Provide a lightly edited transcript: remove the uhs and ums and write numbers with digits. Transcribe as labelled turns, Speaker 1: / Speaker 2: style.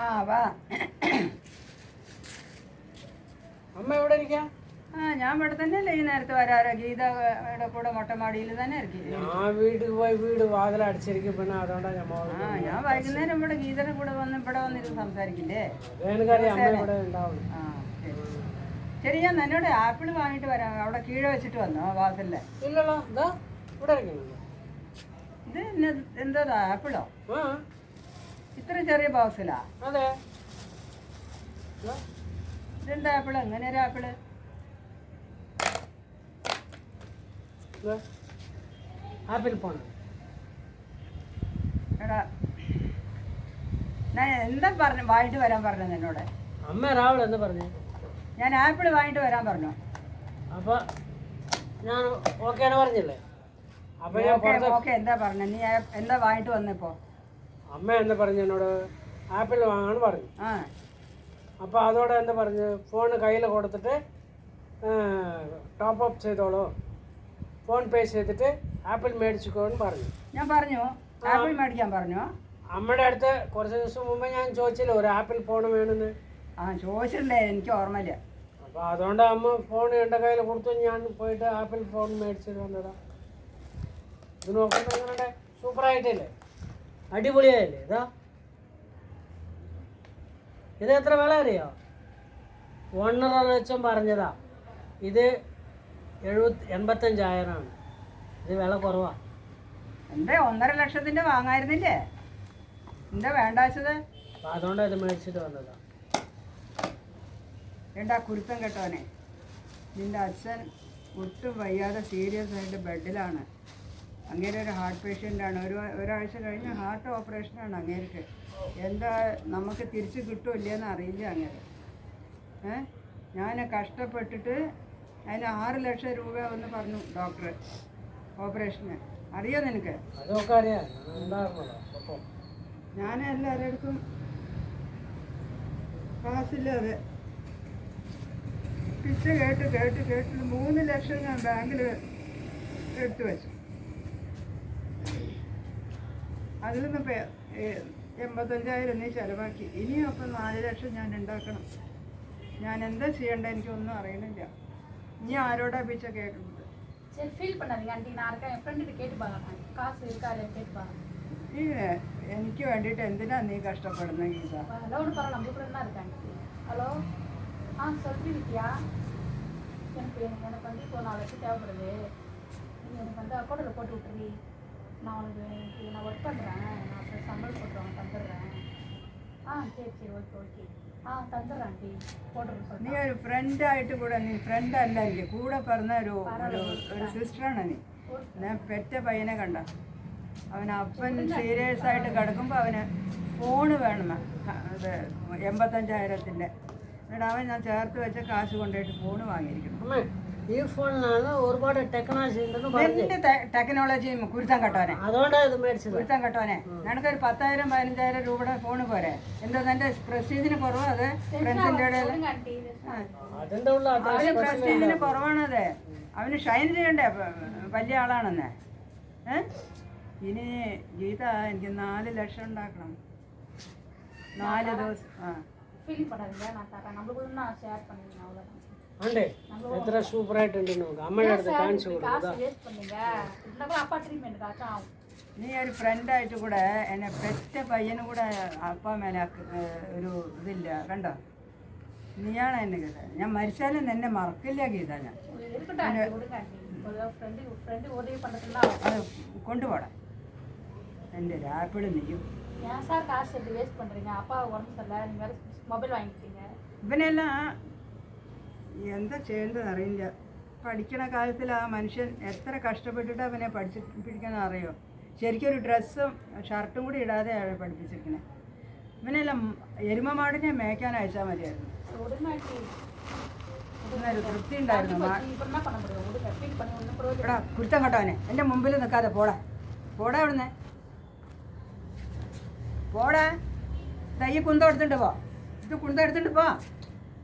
Speaker 1: ആ വാ.
Speaker 2: അമ്മ എവിടെ ഇരിക്കാം?
Speaker 1: ഞാൻ ഇവിടെ തന്നെയല്ലേ ഈ നേരത്തെ വരാറ്. ഗീതയുടെ കൂടെ മൊട്ടമാടിയിൽ തന്നെ ഇറക്കില്ലേ.
Speaker 2: ഞാൻ വീട്ടിൽ പോയി വീട് വാതിൽ അടിച്ചിരിക്കും. പിന്നെ അതുകൊണ്ടാണ്
Speaker 1: ഞാൻ വൈകുന്നേരം ഇവിടെ ഗീതയുടെ കൂടെ ഇവിടെ വന്നിരുന്ന് സംസാരിക്കില്ലേ.
Speaker 2: എനിക്കറിയാം അമ്മ ഇവിടെ ഉണ്ടാവും.
Speaker 1: ശരി, ഞാൻ എന്നോട് ആപ്പിൾ വാങ്ങിട്ട് വരാം. അവിടെ കീഴ വെച്ചിട്ട് വന്നോ വാസല്ലേ?
Speaker 2: ഇല്ലല്ലോ, ഇതാ ഇവിടെ ഇരിക്കുന്നു.
Speaker 1: ഇത് എന്താ ആപ്പിളോ? ഇത്ര ചെറിയ ബോക്സിലാ?
Speaker 2: അതെ.
Speaker 1: ഇതെന്താ ആപ്പിള്? എങ്ങനെ ഒരു ആപ്പിള്?
Speaker 2: ആപ്പിൾ പോണം.
Speaker 1: എടാ, ഞാൻ എന്താ പറഞ്ഞു വാങ്ങിട്ട് വരാൻ പറഞ്ഞത് എന്നോട്?
Speaker 2: അമ്മ രാവിലെ എന്താ പറഞ്ഞു?
Speaker 1: ഞാൻ ആപ്പിൾ വാങ്ങിട്ട് വരാൻ പറഞ്ഞു.
Speaker 2: അപ്പൊ ഞാൻ ഓക്കെയാണ് പറഞ്ഞില്ലേ? അപ്പൊ
Speaker 1: ഓക്കെ എന്താ പറഞ്ഞ? നീ എന്താ വാങ്ങിട്ട് വന്നപ്പോ?
Speaker 2: അമ്മ എന്താ പറഞ്ഞു എന്നോട്? ആപ്പിൾ വാങ്ങാൻ പറഞ്ഞു. അപ്പോൾ അതോടെ എന്താ പറഞ്ഞു? ഫോൺ കയ്യിൽ കൊടുത്തിട്ട് ടോപ്പ് അപ്പ് ചെയ്തോളൂ, ഫോൺ പേ ചെയ്തിട്ട് ആപ്പിൾ മേടിച്ചിക്കോന്ന് പറഞ്ഞു.
Speaker 1: ഞാൻ പറഞ്ഞു ആപ്പിൾ മേടിക്കാൻ പറഞ്ഞു.
Speaker 2: അമ്മയുടെ അടുത്ത് കുറച്ച് ദിവസം മുമ്പ് ഞാൻ ചോദിച്ചില്ല ഒരു ആപ്പിൾ ഫോൺ വേണമെന്ന്.
Speaker 1: ചോദിച്ചിട്ടുണ്ടേ, എനിക്ക് ഓർമ്മയില്ല.
Speaker 2: അപ്പോൾ അതുകൊണ്ട് അമ്മ ഫോൺ എൻ്റെ കയ്യിൽ കൊടുത്തു. ഞാൻ പോയിട്ട് ആപ്പിൾ ഫോൺ മേടിച്ചിട്ട് വന്നതാ. ഇത് നോക്കുമ്പോൾ നിങ്ങളുടെ സൂപ്പറായിട്ടില്ലേ? അടിപൊളിയായില്ലേ? ഇത് എത്ര വില അറിയോ? 1.5 ലക്ഷം പറഞ്ഞതാ. ഇത് 85,000 ഇത് വില കുറവാ.
Speaker 1: എന്താ 1.5 ലക്ഷത്തിൻ്റെ വാങ്ങായിരുന്നില്ലേ? എന്താ വേണ്ടാച്ചത്?
Speaker 2: അപ്പം അതുകൊണ്ടാണ് ഇത് മേടിച്ചിട്ട് വന്നതാ.
Speaker 1: എന്താ കുരുത്തം കെട്ടവനെ, നിൻ്റെ അച്ഛൻ ഒട്ടും വയ്യാതെ സീരിയസ് ആയിട്ട് ബെഡിലാണ്. അങ്ങേരെ ഒരു ഹാർട്ട് പേഷ്യൻ്റാണ്. ഒരാഴ്ച കഴിഞ്ഞ് ഹാർട്ട് ഓപ്പറേഷനാണ് അങ്ങേർക്ക്. എന്താ നമുക്ക് തിരിച്ച് കിട്ടുമില്ലെന്ന് അറിയില്ല അങ്ങേര്. ഞാൻ കഷ്ടപ്പെട്ടിട്ട് അതിന് 6 ലക്ഷം രൂപ എന്ന് പറഞ്ഞു ഡോക്ടർ ഓപ്പറേഷന്. അറിയോ നിനക്ക്?
Speaker 2: അതൊക്കെ അറിയാം.
Speaker 1: ഞാൻ എല്ലാവരും കാശില്ലാതെ പിച്ച കേട്ട് 3 ലക്ഷം ഞാൻ ബാങ്കിൽ എടുത്തു വെച്ചു. അതിൽ നിന്ന് 85,000 നീ ചിലവാക്കി. ഇനിയും അപ്പം 4 ലക്ഷം ഞാൻ ഉണ്ടാക്കണം. ഞാൻ എന്താ ചെയ്യേണ്ടത് എനിക്കൊന്നും അറിയണില്ല. ഇനി ആരോടാ പിച്ച കേൾക്കുന്നത്? എനിക്ക് വേണ്ടിയിട്ട് എന്തിനാ നീ കഷ്ടപ്പെടുന്ന ഗീത?
Speaker 3: ஹலோ சொல்லிருக்கியா? எனக்கு வந்து இப்போ 4 லட்சம் தேவைப்படுது. நீங்கள் எனக்கு வந்து அக்கௌண்ட்டில் போட்டு விட்டுருவி. நான் ஒர்க் பண்ணுறேன். நான் அப்புறம் சம்பளம் போட்டுருவாங்க, தந்துடுறேன். சரி ஓகே തந்துடுறேன் ആൻറ്റി, പോട്ടുറேன்.
Speaker 1: നീ ഒരു ഫ്രണ്ടായിട്ട് കൂടെ, നീ ഫ്രണ്ടല്ല, എനിക്ക് കൂടെ പറഞ്ഞ ഒരു സിസ്റ്ററാണ് നീ. ഞാൻ പെറ്റ പയ്യനെ കണ്ട, അവൻ അപ്പൻ സീരിയസ് ആയിട്ട് കിടക്കുമ്പോൾ അവന് ഫോണ് വേണം. അത് 85,000-ൻ്റെ. എന്നിട്ട് അവൻ ഞാൻ ചേർത്ത് വെച്ച കാശ് കൊണ്ടുപോയിട്ട് ഫോണ് വാങ്ങിയിരിക്കണം.
Speaker 2: ഈ ഫോണിനാണ് ഒരുപാട് ടെക്നോളജി ഉണ്ടെന്ന്.
Speaker 1: എന്റെ ടെക്നോളജി കുരുത്തം കെട്ടോനെ,
Speaker 2: അതുകൊണ്ടാണ് ഇത് മേടിച്ചത്.
Speaker 1: കുരുത്തം കെട്ടോനെ. നിനക്കൊരു 10,000-15,000 രൂപയുടെ ഫോണ് പോരെ? എന്താ നിന്റെ പ്രസ്റ്റീജിന് കുറവ്? അത് ഫ്രണ്ട്സിന്റെ ഇടയിൽ അവന് പ്രസ്റ്റീജിന് കുറവാണത്. അവന് ഷൈൻ ചെയ്യണ്ടേ വലിയ ആളാണെന്ന്. ഇനി ഗീത എനിക്ക് 4 ലക്ഷം ഉണ്ടാക്കണം. 4 ദിവസം.
Speaker 2: എത്ര സൂപ്പറായിട്ടുണ്ട് നോക്കാം. അമ്മയുടെ അടുത്ത് കാണിച്ചു കൊടുക്കുക.
Speaker 1: നീ ഒരു ഫ്രണ്ടായിട്ട് കൂടെ എന്നെ പെറ്റ പയ്യനും കൂടെ അപ്പ മേലെ ഒരു ഇതില്ല കണ്ടോ? നീയാണ് എന്നെ ഗീത. ഞാൻ മരിച്ചാലും എന്നെ മറക്കില്ല ഗീത. ഞാൻ അത് കൊണ്ടുപോടാ എൻ്റെ ഒരു ആപ്പിൾ നീയും. ഇവനെല്ലാം എന്താ ചെയ്യേണ്ടതെന്ന് അറിയില്ല. പഠിക്കണ കാലത്തിൽ ആ മനുഷ്യൻ എത്ര കഷ്ടപ്പെട്ടിട്ട് അവനെ പഠിപ്പിക്കുന്ന അറിയോ? ശരിക്കും ഒരു ഡ്രസ്സും ഷർട്ടും കൂടി ഇടാതെ അവരെ പഠിപ്പിച്ചിരിക്കണേ. ഇവനെല്ലാം എരുമമാടിനെ മേയ്ക്കാൻ അയച്ചാൽ മതിയായിരുന്നു. ഒരു തൃപ്തി ഉണ്ടായിരുന്നു. എടാ കുരുത്തം കേട്ടവനെ, എൻ്റെ മുമ്പിൽ നിൽക്കാതെ പോടാ അവിടുന്ന് പോടാ. തയ്യ കുന്തം എടുത്തിട്ട് പോ. ഇത് കുന്തം എടുത്തിട്ട് പോ.